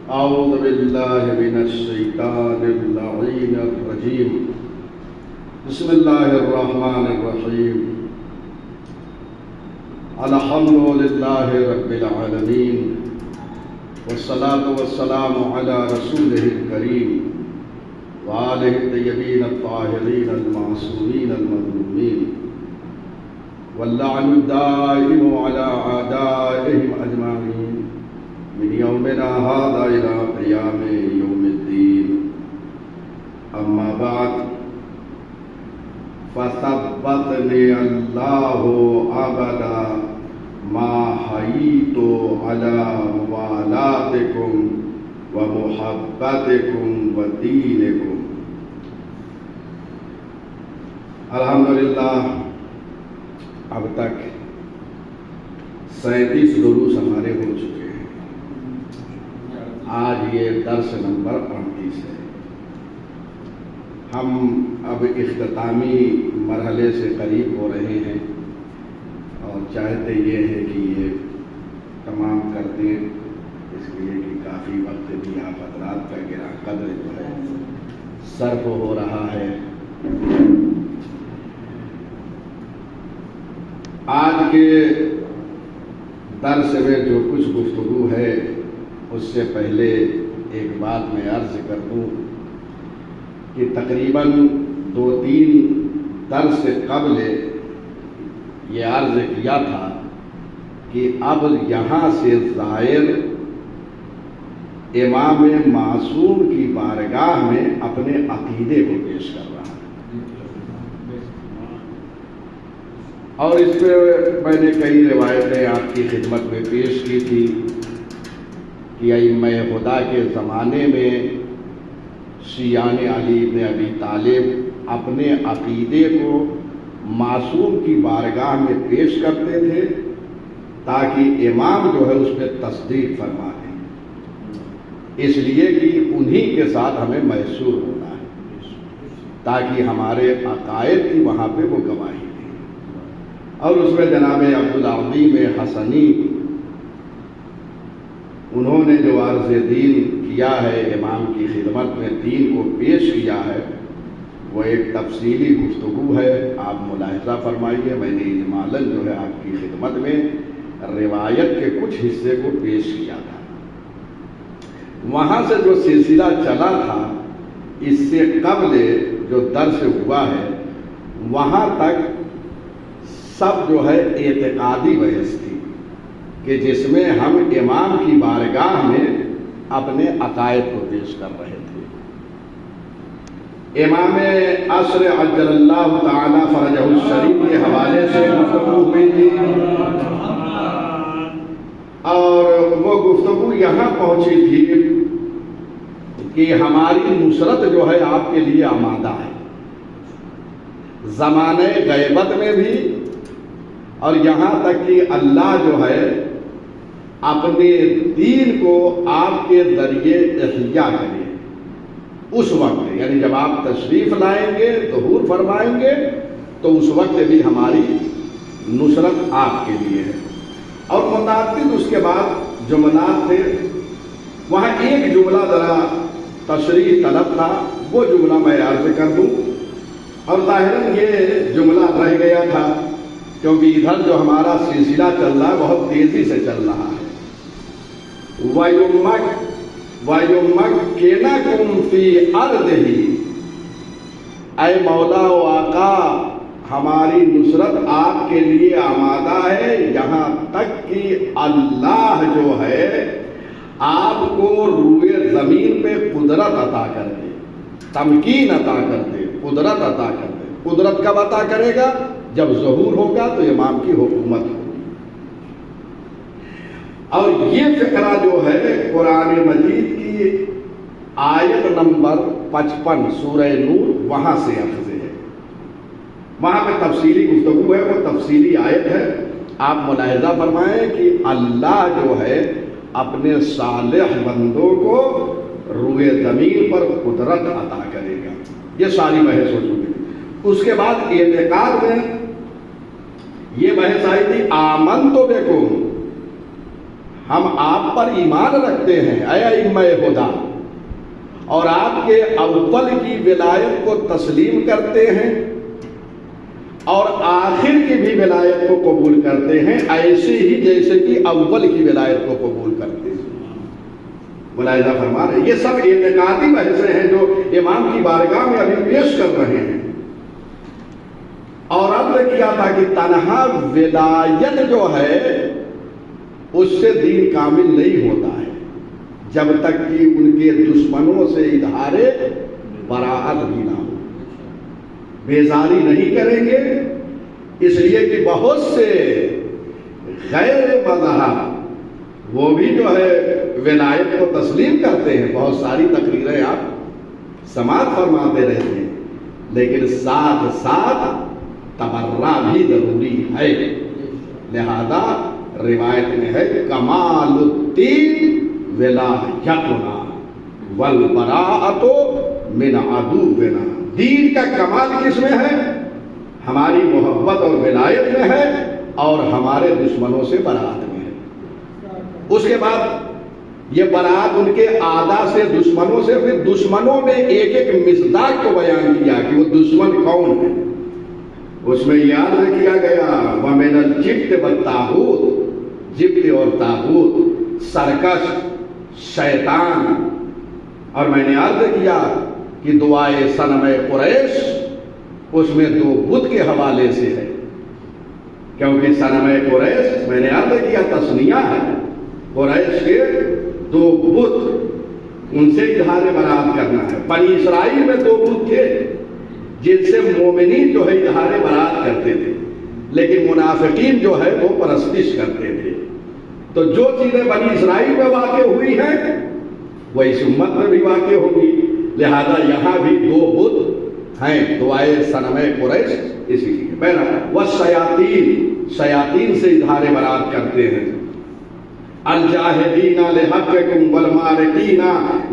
أعوذ بالله من الشيطان اللعين الرجيم. بسم الله الرحمن الرحيم. الحمد لله رب العالمين، والصلاة والسلام على رسوله الكريم وآله الطيبين الطاهرين المعصومين المظلومين، واللعن الدائم على أعدائهم أجمعين من يومنا هذا إلى قيام يوم الدين. أما بعد، فثبتني الله أبدا ما حييت على موالاتكم ومحبتكم ودينكم. الحمدللہ اب تک 37 دروس ہمارے ہو چکے ہیں. آج یہ درس نمبر 38 ہے. ہم اب اختتامی مرحلے سے قریب ہو رہے ہیں اور چاہتے یہ ہے کہ یہ تمام کر دیں، اس لیے کہ کافی وقت بھی آپ حضرات کا گراں قدر جو ہے صرف ہو رہا ہے. آج کے درس میں جو کچھ گفتگو ہے اس سے پہلے ایک بات میں عرض کر دوں کہ تقریباً 2-3 درس سے قبل یہ عرض کیا تھا کہ اب یہاں سے زائر امام معصوم کی بارگاہ میں اپنے عقیدے کو پیش کر رہا ہے. اور اس پہ میں نے کئی روایتیں آپ کی خدمت میں پیش کی تھی کہ ائمہ خدا کے زمانے میں شیعان علی ابن ابی طالب اپنے عقیدے کو معصوم کی بارگاہ میں پیش کرتے تھے تاکہ امام جو ہے اس پہ تصدیق فرما دیں، اس لیے کہ انہی کے ساتھ ہمیں محصور ہونا ہے تاکہ ہمارے عقائد کی وہاں پہ وہ گواہی دیں. اور اس میں جناب عبدالعظیم حسنی انہوں نے جو عرض دین کیا ہے، امام کی خدمت میں دین کو پیش کیا ہے، وہ ایک تفصیلی گفتگو ہے. آپ ملاحظہ فرمائیے، میں نے اجمالاً جو ہے آپ کی خدمت میں روایت کے کچھ حصے کو پیش کیا تھا. وہاں سے جو سلسلہ چلا تھا اس سے قبل جو درس ہوا ہے وہاں تک سب جو ہے اعتقادی بحث تھی کہ جس میں ہم امام کی بارگاہ میں اپنے عقائد کو پیش کر رہے تھے. امام عصر عجل اللہ تعالی فرجہ الشریف کے حوالے سے گفتگو ہوئی تھی اور وہ گفتگو یہاں پہنچی تھی کہ ہماری نصرت جو ہے آپ کے لیے آمادہ ہے، زمانے غیبت میں بھی، اور یہاں تک کہ اللہ جو ہے اپنے دین کو آپ کے ذریعے احیا کرے. اس وقت یعنی جب آپ تشریف لائیں گے، ظہور فرمائیں گے، تو اس وقت بھی ہماری نصرت آپ کے لیے ہے. اور متعدد اس کے بعد جملات تھے. وہاں ایک جملہ ذرا تشریح طلب تھا، وہ جملہ میں عرض کر دوں. اور ظاہراً یہ جملہ رہ گیا تھا کیونکہ ادھر جو ہمارا سلسلہ چل رہا ہے بہت تیزی سے چل رہا ہے. وَيُمَكِّنَكُمْ فِي أَرْضِهِ، اے مولا و آقا ہماری نصرت آپ کے لیے آمادہ ہے، یہاں تک کہ اللہ جو ہے آپ کو روئے زمین پہ قدرت عطا کر دے، تمکین عطا کر دے، قدرت عطا کر دے. قدرت کب عطا کرے گا؟ جب ظہور ہوگا تو امام کی حکومت ہوگی. اور یہ فقرہ جو ہے قرآن مجید کی آیت نمبر 55 سورہ نور وہاں سے اخذ ہے. وہاں پہ تفصیلی گفتگو ہے، وہ تفصیلی آیت ہے. آپ ملاحظہ فرمائیں کہ اللہ جو ہے اپنے صالح بندوں کو روئے زمین پر قدرت عطا کرے گا. یہ ساری بحث ہو چکی. اس کے بعد اعتقاد میں یہ بحث آئی تھی آمنت بکم، ہم آپ پر ایمان رکھتے ہیں اے ائمہ ہدیٰ، اور آپ کے اول کی ولایت کو تسلیم کرتے ہیں اور آخر کی بھی ولایت کو قبول کرتے ہیں، ایسے ہی جیسے کہ اول کی ولایت کو قبول کرتے ہیں۔ ملاحظہ فرما رہے ہیں، یہ سب اعتقادی بحثیں ہیں جو امام کی بارگاہ میں ابھی پیش کر رہے ہیں۔ اور اب نے کیا تھا کہ تنہا ولایت جو ہے اس سے دین کامل نہیں ہوتا ہے جب تک کہ ان کے دشمنوں سے اظہار براءت بھی نہ ہو۔ بیزاری نہیں کریں گے، اس لیے کہ بہت سے غیر مذہب وہ بھی جو ہے ولایت کو تسلیم کرتے ہیں، بہت ساری تقریریں آپ سماعت فرماتے رہتے ہیں، لیکن ساتھ ساتھ تبرہ بھی ضروری ہے۔ لہذا روایت میں ہے کمال الدین ولایتنا والبراءۃ من عدونا، دین کا کمال کس میں ہے؟ ہماری محبت اور ولایت میں ہے، اور ہمارے دشمنوں سے براءت میں ہے۔ اس کے بعد یہ براءت ان کے اعداء سے، دشمنوں سے، پھر دشمنوں میں ایک ایک مصداق کو بیان کیا کہ وہ دشمن کون ہے۔ اس میں یاد کیا گیا وَمِنَ الْجِبْتِ وَالطَّاغُوتِ، جبت اور طاغوت، سرکش، شیطان۔ اور میں نے عرض کیا کہ دعائے صنم قریش اس میں دو بت کے حوالے سے ہے، کیونکہ صنم قریش میں نے عرض کیا تثنیہ ہے، قریش کے دو بت، ان سے اظہار برات کرنا ہے۔ بنی اسرائیل میں دو بت تھے جن سے مومنین جو ہے اظہار برات کرتے تھے، لیکن منافقین جو ہے وہ پرستش کرتے تھے۔ تو جو چیزیں بنی اسرائیل میں واقع ہوئی ہیں وہ اس امت میں بھی واقع ہوگی، لہذا یہاں بھی دو بت ہیں، دعائے صنم قریش اسی کی۔ بہرحال والشیاطین، شیاطین سے اظہار برات کرتے ہیں۔ الجاہدین لحقکم والمارقین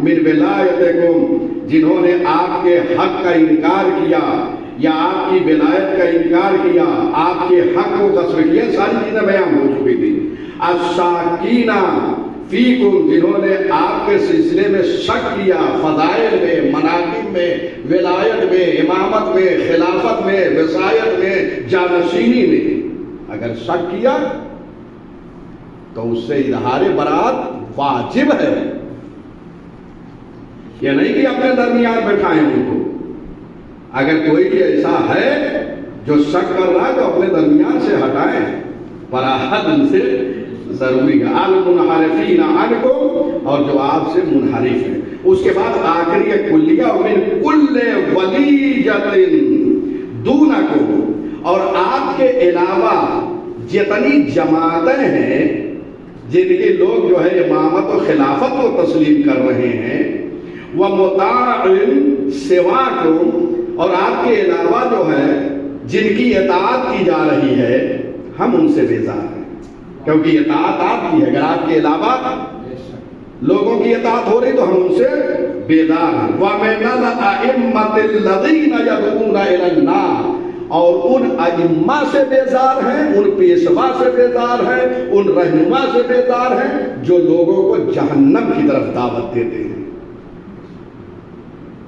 من ولایتکم، جنہوں نے آپ کے حق کا انکار کیا یا آپ کی ولایت کا انکار کیا، آپ کے حق کو کسر کیا، ساری چیزیں بیان ہو چکی تھی۔ الشاکین فیکم، جنہوں نے آپ کے سلسلے میں شک کیا، فضائل میں، مناقب میں، ولایت میں، امامت میں، خلافت میں، وصایت میں، جانشینی میں، اگر شک کیا تو اس سے اظہار برات واجب ہے۔ یہ نہیں کہ اپنے درمیان بٹھائیں ان کو، اگر کوئی بھی ایسا ہے جو شک کر رہا ہے تو اپنے درمیان سے ہٹائیں، براءت ان سے ضروری ہے۔ المنحرفین عنکم، اور جو آپ سے منحرف ہیں۔ اس کے بعد آخری کلیہ من کل ولیجۃ دونکم، اور آپ کے علاوہ جتنی جماعتیں ہیں جن کے لوگ جو ہے امامت و خلافت کو تسلیم کر رہے ہیں، وَمُطَاعٍ سِوَاكُمْ، اور آپ کے علاوہ جو ہے جن کی اطاعت کی جا رہی ہے، ہم ان سے بیزار ہیں، کیونکہ اطاعت آپ کی ہے۔ اگر آپ کے علاوہ لوگوں کی اطاعت ہو رہی تو ہم ان سے بیزار ہیں۔ وَمِنَ الْأَئِمَّةِ الَّذِينَ يَدْعُونَ إِلَى النَّارِ، اور ان ائمہ سے بیزار ہیں، ان پیشوا سے بیزار ہیں، ان رہنما سے بیزار ہیں جو لوگوں کو جہنم کی طرف دعوت دیتے ہیں۔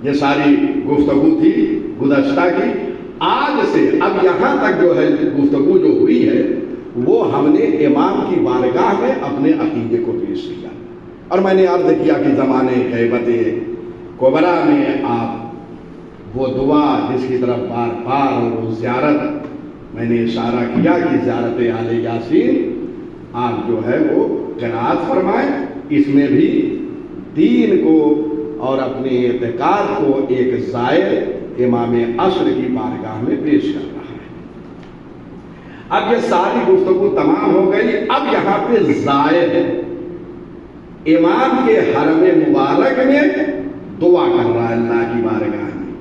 یہ ساری گفتگو تھی گزشتہ کی۔ آج سے اب یہاں تک جو ہے گفتگو جو ہوئی ہے وہ ہم نے امام کی بارگاہ میں اپنے عقیدے کو پیش کیا، اور میں نے عرض کیا کہ زمانے غیبت کبریٰ میں آپ وہ دعا جس کی طرف بار بار اور وہ زیارت میں نے اشارہ کیا کہ زیارت آل یاسین آپ جو ہے وہ قرأت فرمائیں، اس میں بھی دین کو اور اپنے اعتقاد کو ایک زائر امام عصر کی بارگاہ میں پیش کر رہا ہے۔ اب یہ ساری گفتگو تمام ہو گئی، اب یہاں پہ زائر امام کے حرم مبارک میں دعا کر رہا ہے اللہ کی بارگاہ میں،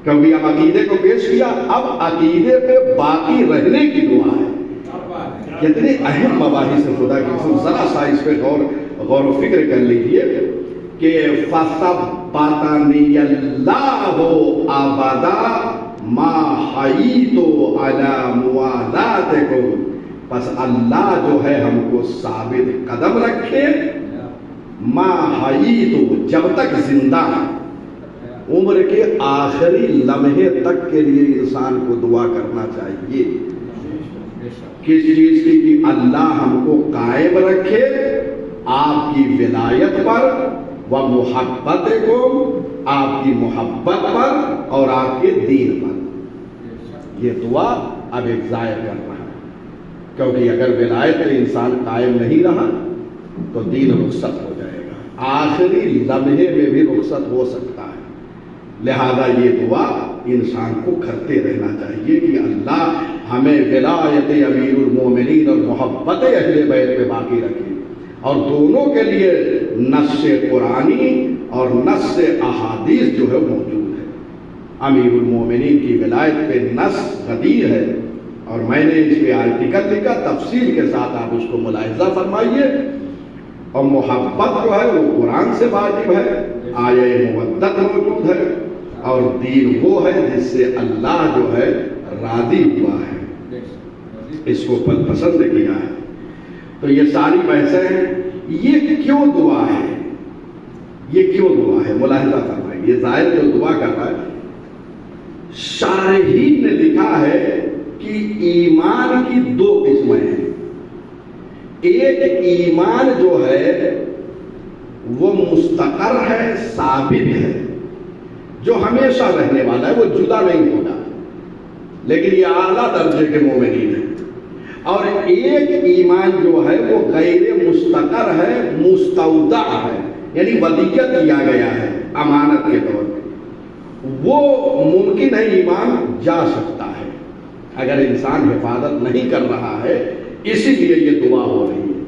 کیونکہ اب عقیدے کو پیش کیا، اب عقیدے پہ باقی رہنے کی دعا ہے۔ کتنے اہم مباحث خدا کی قسم، ذرا سا اس پہ غور و فکر کر لیجیے کہ فَثَبَّتَنِيَ اللَّهُ أَبَدًا مَا حَيِيتُ عَلَى مُوَالَاتِكُمْ، بس اللہ جو ہے ہم کو ثابت قدم رکھے، ما حیی تو جب تک زندہ، عمر کے آخری لمحے تک کے لیے انسان کو دعا کرنا چاہیے۔ کس چیز کی؟ کہ اللہ ہم کو قائم رکھے آپ کی ولایت پر، و محبت کو، آپ کی محبت پر اور آپ کے دین پر۔ یہ دعا اب ایک ظاہر کر رہا ہے، کیونکہ اگر ولایت میں انسان قائم نہیں رہا تو دین رخصت ہو جائے گا، آخری لمحے میں بھی رخصت ہو سکتا ہے۔ لہذا یہ دعا انسان کو کرتے رہنا چاہیے کہ اللہ ہمیں ولایت امیر المومنین اور محبت اہل بیت پہ باقی رکھے، اور دونوں کے لیے نص قرآنی اور نص احادیث جو ہے موجود ہے۔ امیر المومنین کی ولایت پہ نص قدیر ہے، اور میں نے اس پہ آرٹیکل لکھا، تفصیل کے ساتھ آپ اس کو ملاحظہ فرمائیے۔ اور محبت جو ہے وہ قرآن سے واجب ہے، آیہ مودت موجود ہے، اور دین وہ ہے جس سے اللہ جو ہے راضی ہوا ہے، اس کو پسند کیا ہے۔ تو یہ ساری بحثیں ہیں، یہ کیوں دعا ہے، یہ کیوں دعا ہے، ملاحظہ فرمائیے۔ یہ ظاہر جو دعا کر رہا ہے، شارحین نے لکھا ہے کہ ایمان کی دو قسمیں ہیں۔ ایک ایمان جو ہے وہ مستقر ہے، ثابت ہے، جو ہمیشہ رہنے والا ہے، وہ جدا نہیں ہوگا، لیکن یہ اعلیٰ درجے کے مومنین ہیں۔ اور ایک ایمان جو ہے وہ غیر مستقر ہے، مستودع ہے، یعنی ودیعت کیا گیا ہے امانت کے طور پہ، وہ ممکن ہے ایمان جا سکتا ہے اگر انسان حفاظت نہیں کر رہا ہے، اسی لیے یہ دعا ہو رہی ہے۔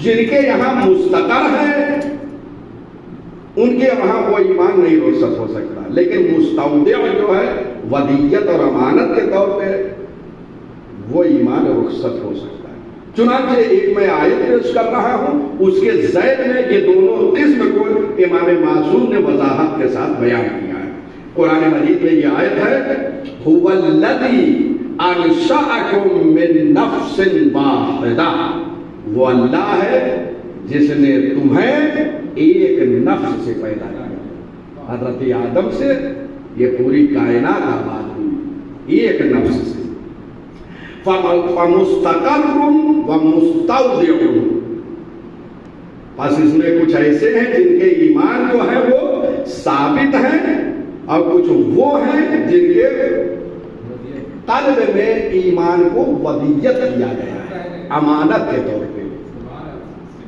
جن کے یہاں مستقر ہے ان کے وہاں وہ ایمان نہیں رخصت ہو سکتا، لیکن مستودع جو ہے ودیعت اور امانت کے طور پہ وہ ایمان رخصت ہو سکتا ہے۔ چنانچہ ایک میں آیت پیش کر رہا ہوں، اس کے ذیل میں یہ دونوں قسم کو امام معصوم نے وضاحت کے ساتھ بیان کیا ہے۔ قرآن مجید میں یہ آیت ہے، هو الذی انشأکم من نفس واحدہ، وہ اللہ ہے جس نے تمہیں ایک نفس سے پیدا کیا۔ حضرت آدم سے یہ پوری کائنات آباد ہوئی ایک نفس سے۔ فَمُسْتَقَرٌ وَمُسْتَوْدِعٌ، پس اس میں کچھ ایسے ہیں جن کے ایمان جو ہے وہ ثابت ہیں، اور کچھ وہ ہیں جن کے قلب میں ایمان کو ودیعت کیا گیا ہے امانت کے طور پہ۔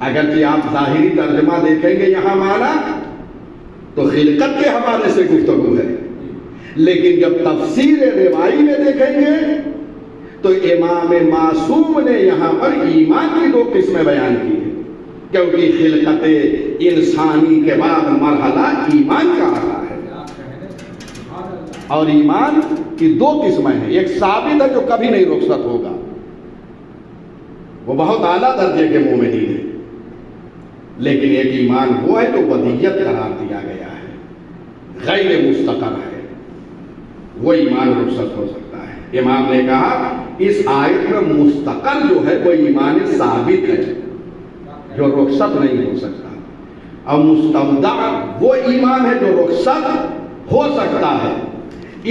اگرچہ آپ ظاہری ترجمہ دیکھیں گے یہاں مانا تو خلقت کے حوالے سے گفتگو ہے، لیکن جب تفسیر روائی میں دیکھیں گے تو امام معصوم نے یہاں پر ایمان کی دو قسمیں بیان کی ہیں، کیونکہ خلقت انسانی کے بعد مرحلہ ایمان کا آتا ہے، اور ایمان کی دو قسمیں ہیں۔ ایک ثابت ہے جو کبھی نہیں رخصت ہوگا، وہ بہت اعلیٰ درجے کے مومنین ہیں، لیکن ایک ایمان وہ ہے جو ودیعت قرار دیا گیا ہے، غیر مستقر ہے، وہ ایمان رخصت ہو سکتا ہے۔ امام نے کہا اس آیت میں مستقر جو ہے وہ ایمان ثابت ہے جو رخصت نہیں ہو سکتا، اور مستودع وہ ایمان ہے جو رخصت ہو سکتا ہے۔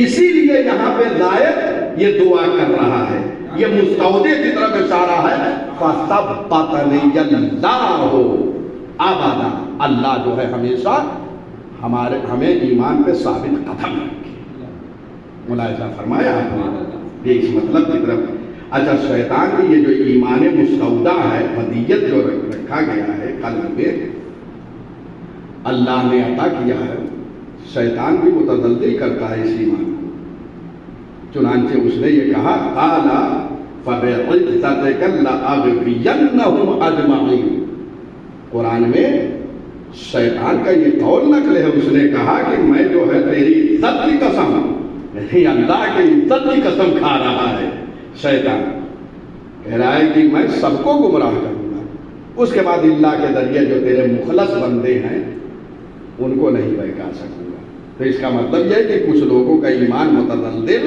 اسی لیے یہاں پہ زائد یہ دعا کر رہا ہے، یہ مستودع کی طرف اشارہ ہے، فَثَبَّتَنِيَ اللَّهُ ابدا، اللہ جو ہے ہمیشہ ہمیں ایمان پہ ثابت قدم رکھے۔ ملاحظہ فرمایا آپ نے اس مطلب کی طرف۔ اچھا، شیطان کی یہ جو ایمان مستودع ہے، ودیعت جو رکھا گیا ہے قلب میں، اللہ نے عطا کیا ہے، شیطان بھی متزلزل کرتا ہے اس ایمان کو۔ چنانچہ اس نے یہ کہا، قَالَ فَبِعِزَّتِكَ لَأَغْوِيَنَّهُمْ أَجْمَعِينَ، قرآن میں شیطان کا یہ قول نقل ہے، اس نے کہا کہ میں جو ہے تیری عزت کی قسم، نہیں اللہ کی عزت کی قسم کھا رہا ہے۔ شیطان کہہ رہا ہے کہ میں سب کو گمراہ کروں گا، اس کے بعد اللہ کے ذریعے جو تیرے مخلص بندے ہیں ان کو نہیں بہکا سکوں گا۔ تو اس کا مطلب یہ ہے کہ کچھ لوگوں کا ایمان متزلزل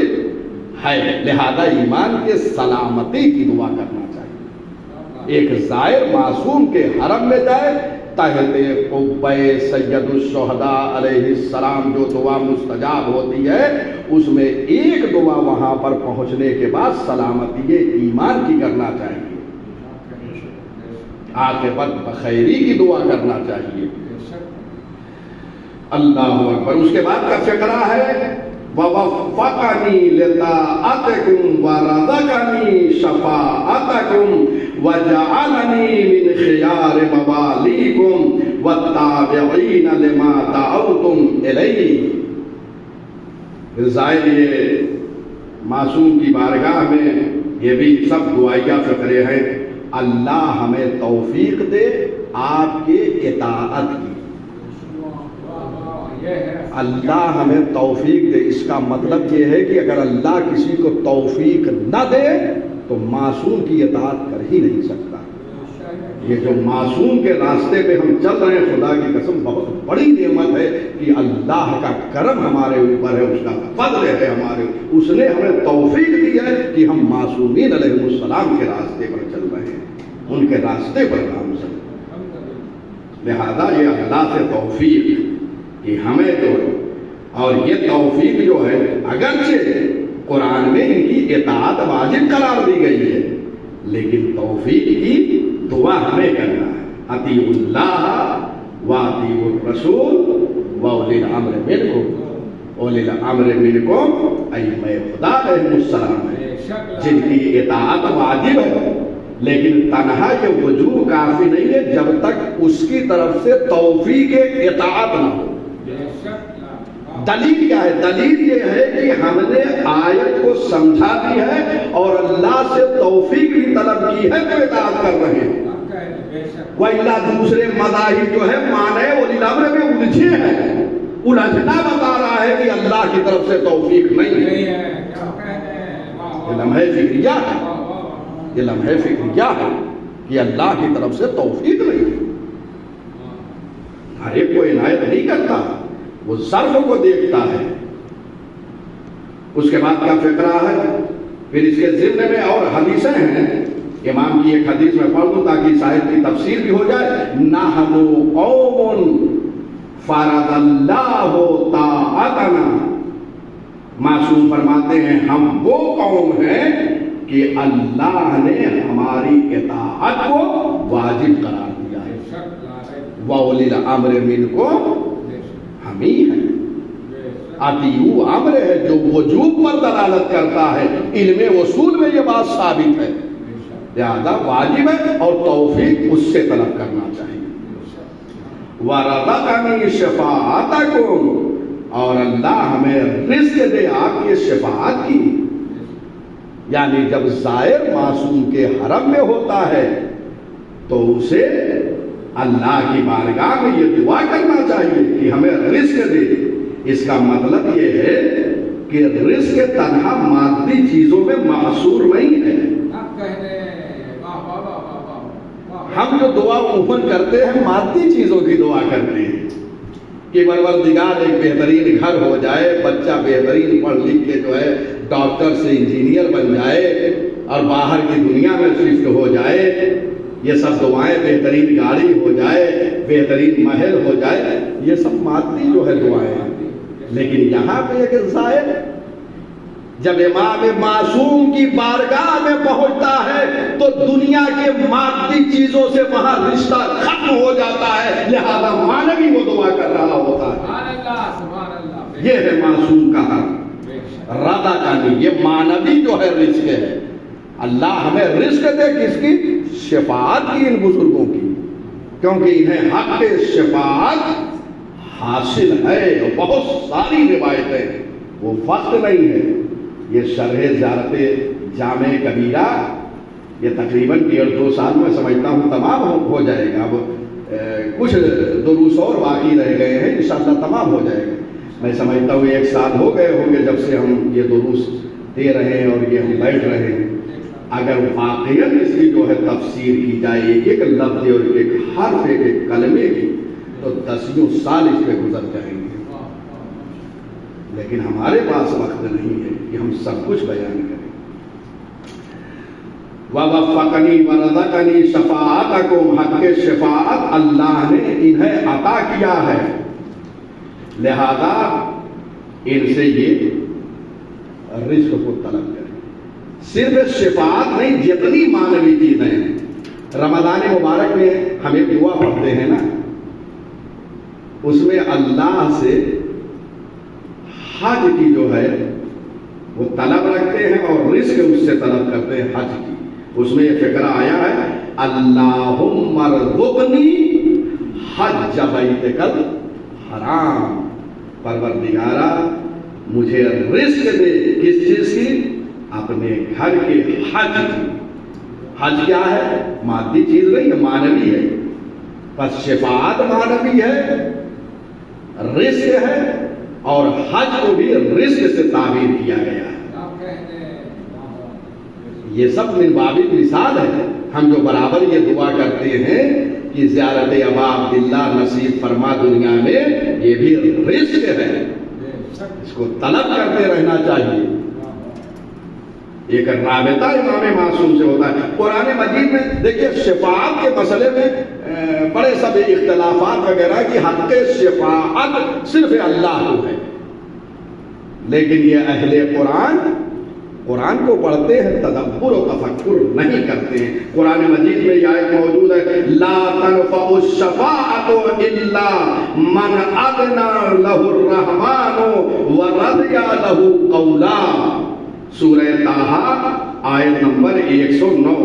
ہے، لہذا ایمان کے سلامتی کی دعا کرنا چاہیے۔ ایک زائر معصوم کے حرم میں جائے، تحت قبہ سید الشہداء علیہ السلام جو دعا مستجاب ہوتی ہے، اس میں ایک دعا وہاں پر پہنچنے کے بعد سلامتی ایمان کی کرنا چاہیے، عاقبت بخیری کی دعا کرنا چاہیے۔ اللہ اکبر۔ اس کے بعد کا فقرہ ہے وَوَفَّقَنِي لِطَاعَتِكُمْ وَرَزَقَنِي شَفَاعَتَكُمْ وَجَعَلَنِي مِنْ خِيَارِ مَوَالِيكُمْ وَالتَّابِعِينَ لِمَا دَعَوْتُمْ إِلَيْهِ۔ زائر یہ معصوم کی بارگاہ میں یہ بھی سب دعائیہ فقرے ہیں۔ اللہ ہمیں توفیق دے آپ کے اطاعت کی، اللہ ہمیں توفیق دے۔ اس کا مطلب یہ ہے کہ اگر اللہ کسی کو توفیق نہ دے تو معصوم کی اطاعت کر ہی نہیں سکتا۔ یہ جو معصوم کے راستے میں ہم چل رہے ہیں، خدا کی قسم بہت بڑی نعمت ہے کہ اللہ کا کرم ہمارے اوپر ہے، اس کا فضل ہے ہمارے، اس نے ہمیں توفیق دی ہے کہ ہم معصومین علیہ السلام کے راستے پر چل رہے ہیں، ان کے راستے پر کام چل رہے ہیں۔ لہذا یہ اللہ سے توفیق کہ ہمیں تو، اور یہ توفیق جو ہے اگرچہ قرآن میں ان کی اطاعت واجب قرار دی گئی ہے، لیکن توفیق کی دعا ہمیں کرنا ہے۔ اطیعوا اللہ واطیعوا الرسول واولی الامر منکم، اولی الامر منکم ائمہ خدا علیہ السلام ہے جن کی اطاعت واجب ہے، لیکن تنہا یہ وجوب کافی نہیں ہے جب تک اس کی طرف سے توفیق اطاعت نہ ہو۔ دلیل کیا ہے؟ دلیل یہ ہے کہ ہم نے آیت کو سمجھا دی ہے اور اللہ سے توفیق بھی طلب کی ہے تو اطاعت کر رہے ہیں، وَإِلَّا دوسرے مذاہب جو ہے معنی اولی الامر میں الجھے ہیں، الجھنا بتا رہا ہے کہ اللہ کی طرف سے توفیق نہیں ہے۔ یہ لمحہ فکریہ ہے، یہ لمحہ فکریہ ہے کہ اللہ کی طرف سے توفیق نہیں ہے۔ ہر ایک کو عنایت نہیں کرتا، وہ ظرف کو دیکھتا ہے۔ اس کے بعد کا فقرہ ہے، پھر اس کے ضمن میں اور حدیثیں ہیں۔ امام کی ایک حدیث میں پڑھ دوں تاکہ صاحب کی تفسیر بھی ہو جائے۔ نحن قوم فرض اللہ طاعتنا، معصوم فرماتے ہیں ہم وہ قوم ہیں کہ اللہ نے ہماری اطاعت کو واجب قرار دیا ہے۔ وَأُولِي الْأَمْرِ مِنْكُمْ ہم ہی ہیں۔ اطیعوا امر ہے جو وجوب پر دلالت کرتا ہے، علم اصول میں یہ بات ثابت ہے، لہذا واجب ہے اور توفیق اس سے طلب کرنا چاہیے۔ وَرَزَقَنِي شَفَاعَتَكُمْ، اور اللہ ہمیں رزق دے آپ کے شفاعت کی، یعنی جب زائر معصوم کے حرم میں ہوتا ہے تو اسے اللہ کی بارگاہ میں یہ دعا کرنا چاہیے کہ ہمیں رزق دے۔ اس کا مطلب یہ ہے کہ رزق تنہا مادی چیزوں میں محصور نہیں ہے۔ ہم جو دعا عموماً کرتے ہیں مادی چیزوں کی دعا کرتے ہیں کہ پروردگار ایک بہترین گھر ہو جائے، بچہ بہترین پڑھ لکھ کے جو ہے ڈاکٹر سے انجینئر بن جائے اور باہر کی دنیا میں شفٹ ہو جائے، یہ سب دعائیں، بہترین گاڑی ہو جائے، بہترین محل ہو جائے، یہ سب مادی جو ہے دعائیں ہیں۔ لیکن یہاں پہ ایک زائر جب امام معصوم کی بارگاہ میں پہنچتا ہے تو دنیا کے مادی چیزوں سے وہاں رشتہ ختم ہو جاتا ہے، لہذا مانوی وہ دعا کر رہا ہوتا ہے۔ یہ ہے معصوم کا حق، رضا کا نہیں، یہ مانوی جو ہے رزق ہے۔ اللہ ہمیں رزق دے کس کی؟ شفاعت کی، ان بزرگوں کی، کیونکہ انہیں حق شفاعت حاصل ہے۔ اور بہت ساری روایتیں، وہ وقت نہیں ہے، یہ شرح زیارت جامع کبیرہ یہ تقریباً 1.5-2 سال میں سمجھتا ہوں تمام ہو جائے گا۔ اب کچھ دروس اور باقی رہ گئے ہیں، انشاءاللہ تمام ہو جائے گا۔ میں سمجھتا ہوں 1 سال ہو گئے ہوں گے جب سے ہم یہ دروس دے رہے ہیں اور یہ ہم بیٹھ رہے ہیں۔ اگر واقعاً اس کی جو ہے تفسیر کی جائے ایک ایک لفظ اور ایک حرف، ایک ایک کلمے کی، تو 10 سال اس پہ گزر جائیں گے۔ لیکن ہمارے پاس وقت نہیں ہے کہ ہم سب کچھ بیان کریں. وَوَفَّقَنِي وَرَزَقَنِي شَفَاعَتَكُمْ، حق شفاعت اللہ نے انہیں عطا کیا ہے، لہذا ان سے یہ رزق کو طلب کریں. صرف شفاعت نہیں، جتنی معنوی چیزیں ہیں. رمضان مبارک میں ہم ایک دعا پڑھتے ہیں نا، اس میں اللہ سے حج کی جو ہے وہ طلب رکھتے ہیں اور رزق اس سے طلب کرتے ہیں حج کی. اس میں یہ فقرہ آیا ہے، اللہم ارزقنی حج بیتک الحرام، پروردگارا مجھے رزق دے. کس چیز کی؟ اپنے گھر کے حج کی. حج کیا ہے؟ مادی چیز نہیں ہے، معنوی ہے. بس شفاعت معنوی ہے، رزق ہے، اور حج کو بھی رزق سے تعبیر کیا گیا ہے. یہ سب من باب مثال ہے. ہم جو برابر یہ دعا کرتے ہیں کہ زیارت ابا عبداللہ نصیب فرما دنیا میں، یہ بھی رزق ہے، اس کو طلب کرتے رہنا چاہیے. ایک رابطہ امام معصوم سے ہوتا ہے. قرآن مجید میں دیکھیے شفاعت کے مسئلے میں بڑے سب اختلافات وغیرہ کی حق شفاعت صرف اللہ کو ہے، لیکن یہ اہل قرآن کو پڑھتے ہیں، تدبر و تفکر نہیں کرتے ہیں. قرآن مجید میں یہ آیت موجود ہے، لا تنفع الشفاعت الا من اذن له الرحمن ورضی له قولا. سورہ طٰہٰ آیت نمبر 109.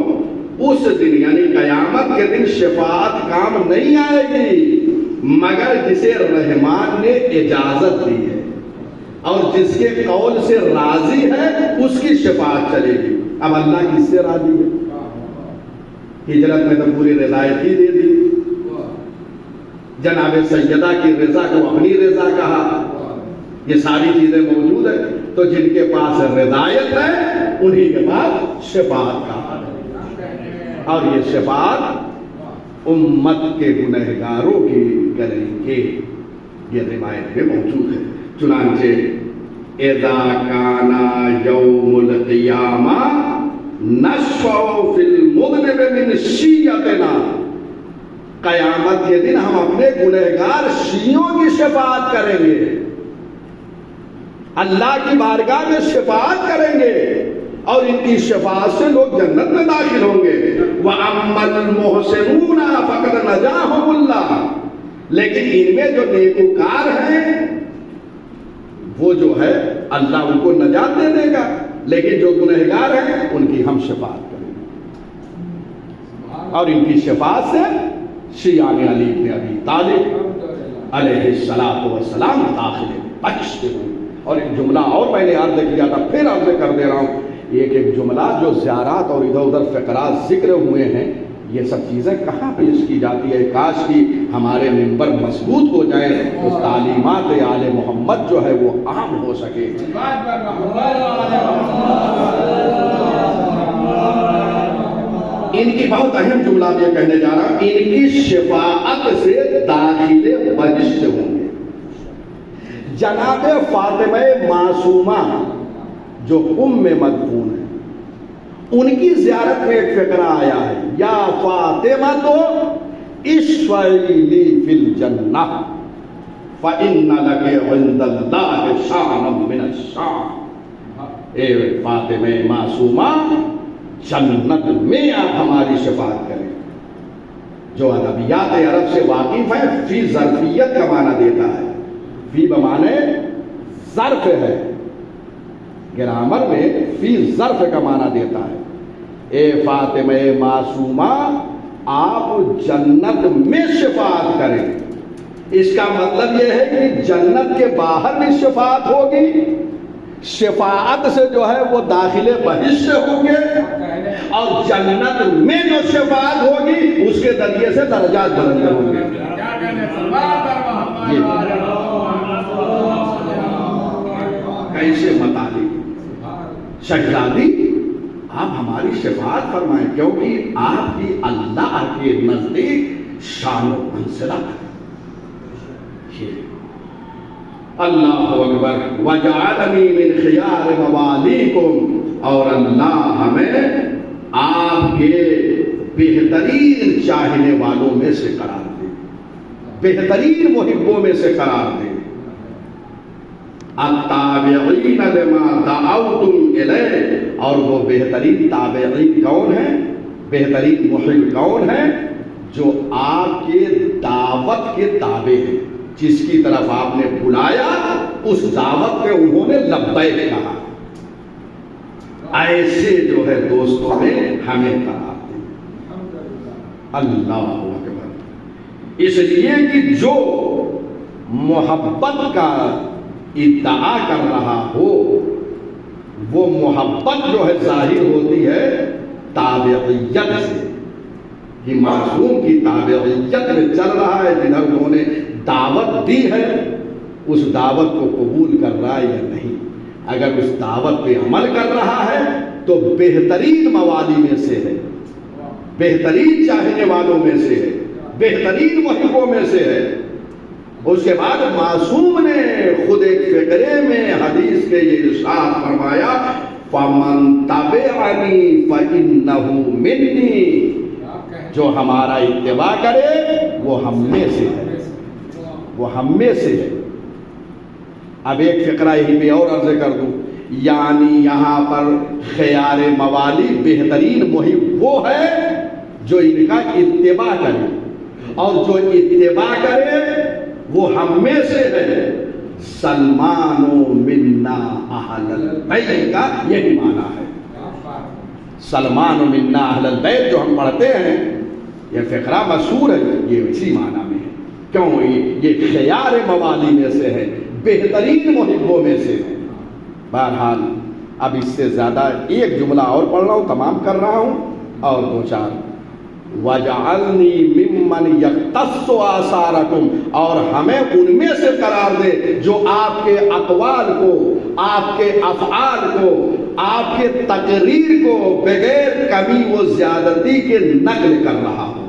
اس دن یعنی قیامت کے دن شفاعت کام نہیں آئے گی مگر جسے رحمان نے اجازت دی ہے اور جس کے قول سے راضی ہے اس کی شفاعت چلے گی. اب اللہ کس سے راضی ہے؟ ہجرت میں تو پوری رضایت ہی دے دی. جناب سیدہ کی رضا کو اپنی رضا کہا. یہ ساری چیزیں موجود ہیں. تو جن کے پاس رضایت ہے انہی کے پاس شفاعت کہا. اور یہ شفاعت امت کے گنہگاروں کی کریں گے، یہ روایت میں موجود ہے. چنانچہ اذا کانا یوم القیامہ نشفع فی المذنب من شیعتنا، قیامت کے دن ہم اپنے گنہگار شیعوں کی شفاعت کریں گے، اللہ کی بارگاہ میں شفاعت کریں گے اور ان کی شفاعت سے لوگ جنت میں داخل ہوں گے. وَأَمَّا الْمُحْسِنُونَ فَقَدْ نَجَاهُمُ اللَّهُ، لیکن ان میں جو نیکوکار ہیں وہ جو ہے اللہ ان کو نجات دے دے گا، لیکن جو گنہگار ہیں ان کی ہم شفاعت کریں گے. اور ان کی شفاعت سے شیعان علی بن ابی طالب علیہ السلام داخل بہشت ہوں. اور ایک جملہ اور میں نے عرض کیا تھا، پھر عرض کر دے رہا ہوں. ایک جملہ جو زیارات اور ادھر ادھر فقرات ذکر ہوئے ہیں، یہ سب چیزیں کہاں پیش کی جاتی ہے؟ کاش کی ہمارے منبر مضبوط ہو جائیں تو تعلیمات آل محمد جو ہے وہ عام ہو سکے. ان کی بہت اہم جملہ یہ کہنے جا رہا ہوں، ان کی شفاعت سے داخل بہشت ہوں گے. جناب فاطمہ معصومہ جو میں مدفون ہے، ان کی زیارت میں ایک فقرہ آیا ہے، یا فاطمہ تو اشفعی لی فی الجنہ فإن لک عند اللہ شأنا من الشأن. اے فاطمہ معصومہ جنت میں آپ ہماری شفاعت کریں. جو ادبیات عرب سے واقف ہے، فی ظرفیت کا معنی دیتا ہے. فی بمانے ظرف ہے، گرامر میں فی ظرف کا معنی دیتا ہے. اے فاطمہ معصومہ آپ جنت میں شفاعت کریں. اس کا مطلب یہ ہے کہ جنت کے باہر بھی شفاعت ہوگی، شفاعت سے جو ہے وہ داخل بہشت ہوں گے، اور جنت میں جو شفاعت ہوگی اس کے ذریعے سے درجات بلند ہوں گے. کیسے مطالب شہزادی آپ ہماری شفاعت فرمائیں، کیونکہ آپ کی اللہ کے نزدیک شان و منزلت ہے. اللہ اکبر وجعلنی من خیار موالیکم، اور اللہ ہمیں آپ کے بہترین چاہنے والوں میں سے قرار دے، بہترین محبوں میں سے قرار دے۔ التابعین لما دعوتم الیہ، اور وہ بہترین تابعین کون ہیں، بہترین محب کون ہیں؟ جو آپ کے دعوت کے تابع ہیں، جس کی طرف آپ نے بلایا اس دعوت پہ انہوں نے لبیک کہا، ایسے جو ہے دوستوں نے ہمیں قرار دی۔ اللہ اکبر۔ اس لیے کہ جو محبت کا ادعا کر رہا ہو، وہ محبت جو ہے ظاہر ہوتی ہے تابعیت سے، کہ معصوم کی تابعیت میں چل رہا ہے، جدھر انہوں نے دعوت دی ہے اس دعوت کو قبول کر رہا ہے یا نہیں۔ اگر اس دعوت پہ عمل کر رہا ہے تو بہترین موالی میں سے ہے، بہترین چاہنے والوں میں سے ہے، بہترین محبوں میں سے ہے۔ اس کے بعد معصوم نے خود ایک فقرے میں حدیث کے یہ ارشاد فرمایا فَمَن تَبِعَنِي فَإِنَّهُ مِنِّي، جو ہمارا اتباع کرے وہ ہم میں سے ہے، وہ ہم میں سے ہے۔ اب ایک فقرہ یہی پہ اور عرض کر دوں، یعنی یہاں پر خیار موالی بہترین محب وہ ہے جو ان کا اتباع کرے، اور جو اتباع کرے وہ ہم میں سے ہے۔ سلمان منا اہل البیت کا یہی معنی ہے۔ سلمان منا اہل البیت جو ہم پڑھتے ہیں، یہ فقرہ مشہور ہے، یہ اسی معنی میں ہے۔ کیوں؟ یہ خیار موالی میں سے ہے، بہترین محبوں میں سے ہے۔ بہرحال اب اس سے زیادہ ایک جملہ اور پڑھ رہا ہوں، تمام کر رہا ہوں، اور دو چار۔ وَجَعَلْنِي مِمَّنْ يَقْتَصُّ آثَارَكُمْ، اور ہمیں ان میں سے قرار دے جو آپ کے اقوال کو، آپ کے افعال کو، آپ کے تقریر کو بغیر کمی و زیادتی کے نقل کر رہا ہو۔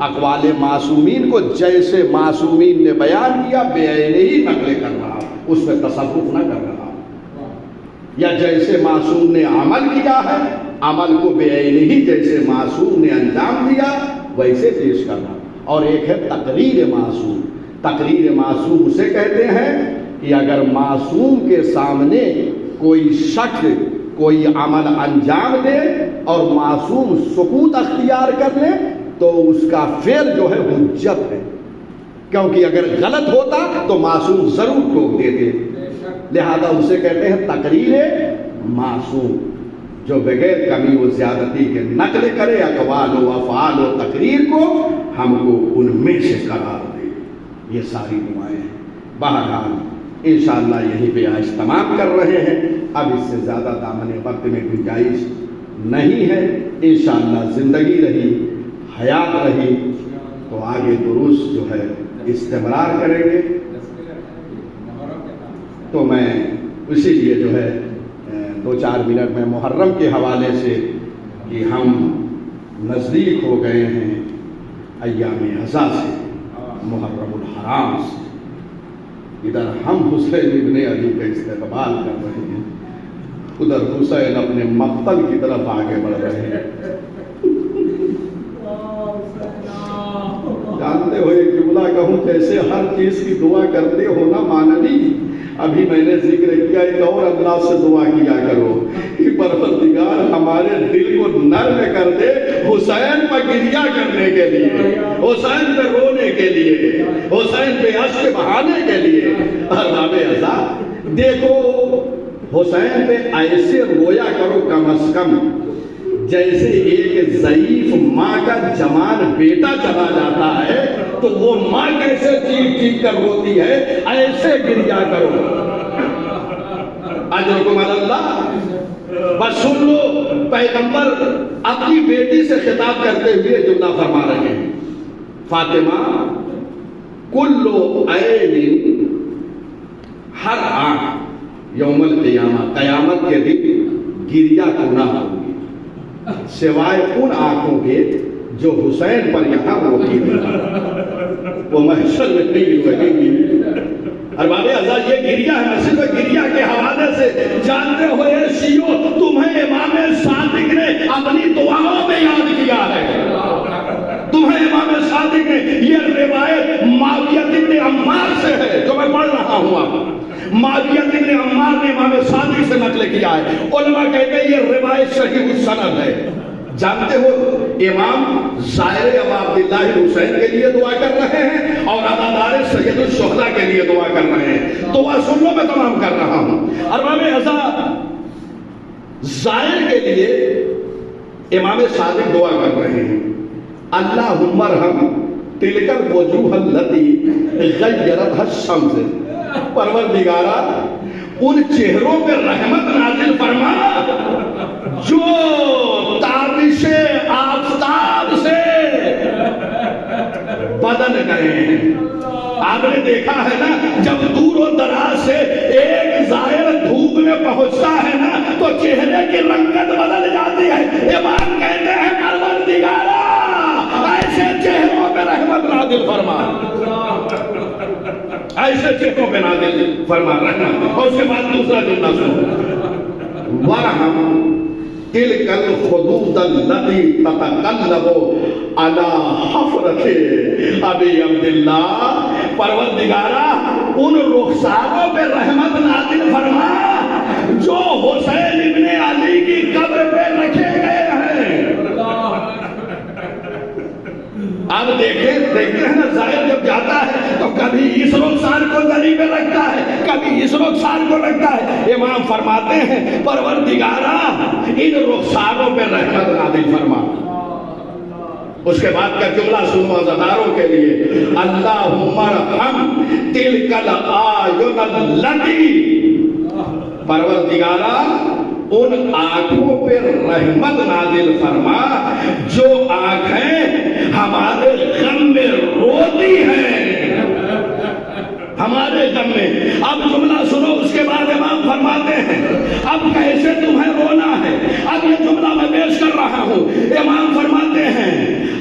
اقوال معصومین کو جیسے معصومین نے بیان کیا بے عینی ہی نقل کر رہا ہو، اس میں تصرف نہ کر رہا ہو، یا جیسے معصوم نے عمل کیا ہے عمل کو بے عینی ہی جیسے معصوم نے انجام دیا ویسے پیش کرنا۔ اور ایک ہے تقریر معصوم۔ تقریر معصوم اسے کہتے ہیں کہ اگر معصوم کے سامنے کوئی شخص کوئی عمل انجام دے اور معصوم سکوت اختیار کر لے تو اس کا فعل جو ہے حجت ہے، کیونکہ اگر غلط ہوتا تو معصوم ضرور ٹوک دیتے، لہذا اسے کہتے ہیں تقریر معصوم، جو بغیر کمی و زیادتی کے نقل کرے اقوال و افعال و تقریر کو، ہم کو ان میں سے قرار دے۔ یہ ساری دعائیں ہیں۔ بہرحال انشاءاللہ یہیں پہ آج تمام کر رہے ہیں، اب اس سے زیادہ دامن وقت میں گنجائش نہیں ہے۔ انشاءاللہ زندگی رہی، حیات رہی تو آگے دروس جو ہے استمرار کریں گے۔ تو میں اسی لیے جو ہے دو چار منٹ میں محرم کے حوالے سے کہ ہم نزدیک ہو گئے ہیں ایام عزا سے، محرم الحرام سے۔ ادھر ہم حسین ابن علی کا استقبال کر رہے ہیں، ادھر حسین اپنے مقتل کی طرف آگے بڑھ رہے ہیں۔ جانتے ہو ایک جملہ کہوں جیسے ہر چیز کی دعا کرتے ہو نا مانوی، ابھی میں نے ذکر کیا ایک اور اللہ سے دعا کیا کرو کہ پروردگار ہمارے دل کو نرم کر دے حسین پر گریہ کرنے کے لیے، حسین پہ رونے کے لیے، حسین پہ اشک بہانے کے لیے۔ ارباب عزا دیکھو حسین پہ ایسے رویا کرو کم از کم جیسے ایک ضعیف ماں کا جوان بیٹا چلا جاتا ہے تو وہ ماں کیسے چیخ چیخ کر روتی ہے، ایسے گریا کرو۔ اجرکم علی اللہ۔ بس سن لو، پیغمبر اپنی بیٹی سے خطاب کرتے ہوئے جملہ فرما رہے ہیں، فاطمہ کلو عین، ہر آنکھ یوم القیامہ، قیامت کے دن گریا کنا ہوگی سوائے ان آنکھوں کے جو حسین پر یہاں روتی ہیں، وہ محشر میں نہیں رہیں گی۔ ارباب ازا یہ گریہ ہے، میں صرف گریہ کے حوالے سے جانتے ہوئے شیعو تمہیں امام صادق نے اپنی دعاؤں میں یاد کیا ہے، تمہیں امام صادق نے، یہ روایت معاویہ بن عمار سے ہے جو میں پڑھ رہا ہوں آپ، معاویہ بن عمار نے امام صادق سے نقل کیا ہے، علماء کہتے ہیں یہ روایت صحیح السند ہے۔ جانتے ہو امام زائر ابا عبداللہ حسین کے لیے دعا کر رہے ہیں اور عزادار سید الشہداء کے لیے دعا کر رہے ہیں، دعا سن لو میں تمام کر رہا ہوں۔ ارباب ازا زائر کے لیے امام صادق دعا کر رہے ہیں، اللہم ارحم تلک الوجوہ التی غیرتھا الشمس، پروردگارا ان چہروں پہ رحمت نازل فرما جو تابش آفتاب سے بدل گئے ہیں۔ آپ نے دیکھا ہے نا جب دور و دراز سے ایک زائر دھوپ میں پہنچتا ہے نا تو چہرے کی رنگت بدل جاتی ہے۔ امام کہتے ہیں پروردگارا ایسے چہروں پہ رحمت نازل فرما، ایسے چہروں پہ نازل فرما رہنا۔ اور اس کے بعد دوسرا جملہ سنو، وَرَحَمْ تِلْكَ الْخُدُودَ الَّتِي تَتَقَلَّبُ عَلَى حَفْرَةِ أَبِي عَبْدِ اللَّهِ، پروردگارا ان رخساروں پہ رحمت نازل فرما جو حسین ابن علی کی قبر پہ رکھے گئے ہیں۔ اب دیکھتے ہیں نا زائر جب جاتا ہے تو کبھی اس رخسار کو گلی پہ رکھتا ہے، کبھی اس رخسار کو رکھتا ہے۔ امام فرماتے ہیں پروردگارا ان رخساروں پہ رحمت نازل فرما۔ اس کے بعد کا جملہ سنو عزاداروں کے لیے، اللہم ارحم تلک العیون التی، پروردگارا ان آنکھوں پہ رحمت نازل فرما جو آنکھیں ہمارے غم میں روتی ہیں، ہمارے غم میں۔ اب جملہ سنو، اس کے بعد امام فرماتے ہیں اب کیسے تمہیں رونا ہے، اب یہ جملہ میں پیش کر رہا ہوں۔ امام فرماتے ہیں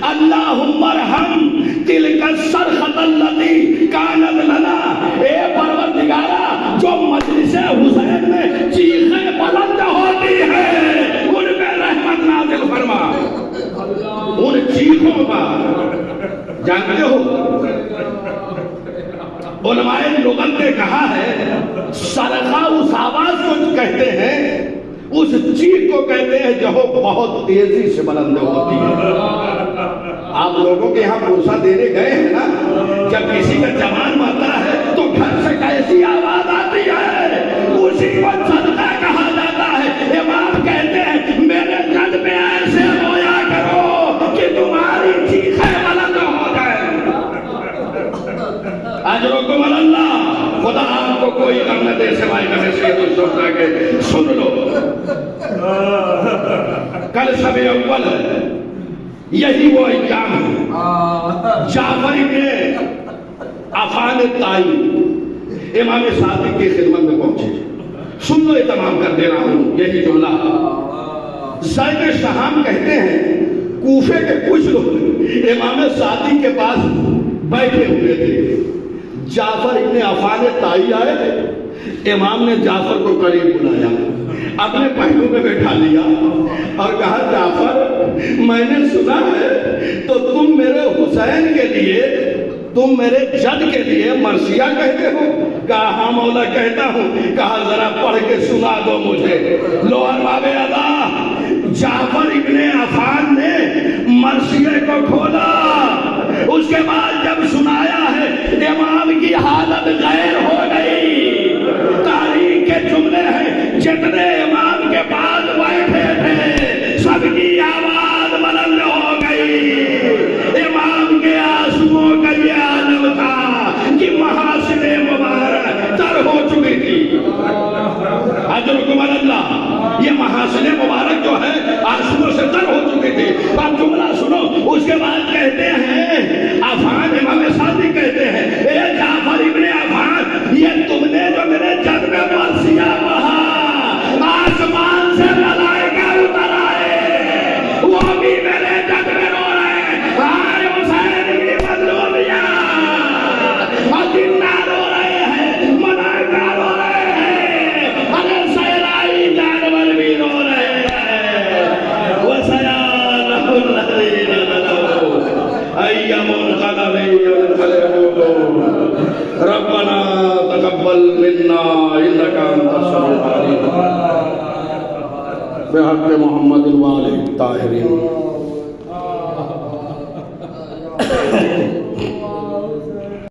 اللہم ارحم تلک الصرخۃ التی کانت لنا، اے پروردگارا جو مجلس حسین میں چیخیں بلند ہوتی ہیں ان پہ رحمت نازل فرما، ان چیخوں پر۔ جانتے ہو علماء لغت نے کہا ہے صرخہ اس آواز کو کہتے ہیں، اس چیخ کو کہتے ہیں جو بہت تیزی سے بلند ہوتی ہے۔ آپ لوگوں کے یہاں پرسہ دینے گئے ہیں نا، جب کسی کا جوان مرتا ہے تو گھر سے کیسی آواز آتی ہے، اسی کو صدقہ کہا جاتا ہے۔ امام کہتے ہیں میرے جد پہ ایسے رویا کرو کہ تمہاری چیخیں بلند ہو جائے۔ اجرکم اللہ، خدا آپ کو کوئی غم نہ دے سوائے کرے سید الشہداء کے۔ سن لو کل شب اول ہے، یہی وہ ایام ہے جعفر ابن عفان الطائی امام صادق کی خدمت میں پہنچے۔ سن لو، اہتمام کر دے رہا ہوں یہی جملہ۔ زید شہام کہتے ہیں کوفے کے کچھ لوگ امام صادق کے پاس بیٹھے ہوئے تھے، جعفر ابن عفان الطائی آئے، امام نے جعفر کو قریب بلایا، اپنے پہلو میں بیٹھا لیا اور کہا جعفر میں نے سنا ہے تو تم میرے حسین کے لیے، تم میرے جد کے لیے مرثیہ کہتے ہو؟ کہا ہاں مولا کہتا ہوں۔ کہا ذرا پڑھ کے سنا دو مجھے۔ لو ارباب ازا، جعفر ابن عفان نے مرثیے کو کھولا، اس کے بعد جب سنایا ہے امام کی حالت غیر ہو گئی۔ تاریخ کے جملے ہیں جتنے امام کے پاس بیٹھے تھے سب کی آواز بلند ہو گئی۔ امام کے آنسوؤں کا یہ عالم تھا کہ محاسن مبارک تر ہو چکی تھی۔ اجرکم اللہ، یہ محاسن مبارک جو ہے آنسوؤں سے تر ہو چکی تھی۔ اب جملہ سنو، اس کے بعد کہتے ہیں عفان، امام صادق کہتے ہیں اے جعفر ابن عفان، یہ تم نے جو میرے جد میں مرثیہ پڑھا، آسمان سے ملائکہ اتر آئے، وہ بھی میرے جد میں رو رہے ہیں، آئے حسین کی مظلومیت، اور جنہ رو رہے ہیں علينا ربنا تقبل منا إنك أنت السميع العليم بحق محمد وآله الطاهرين.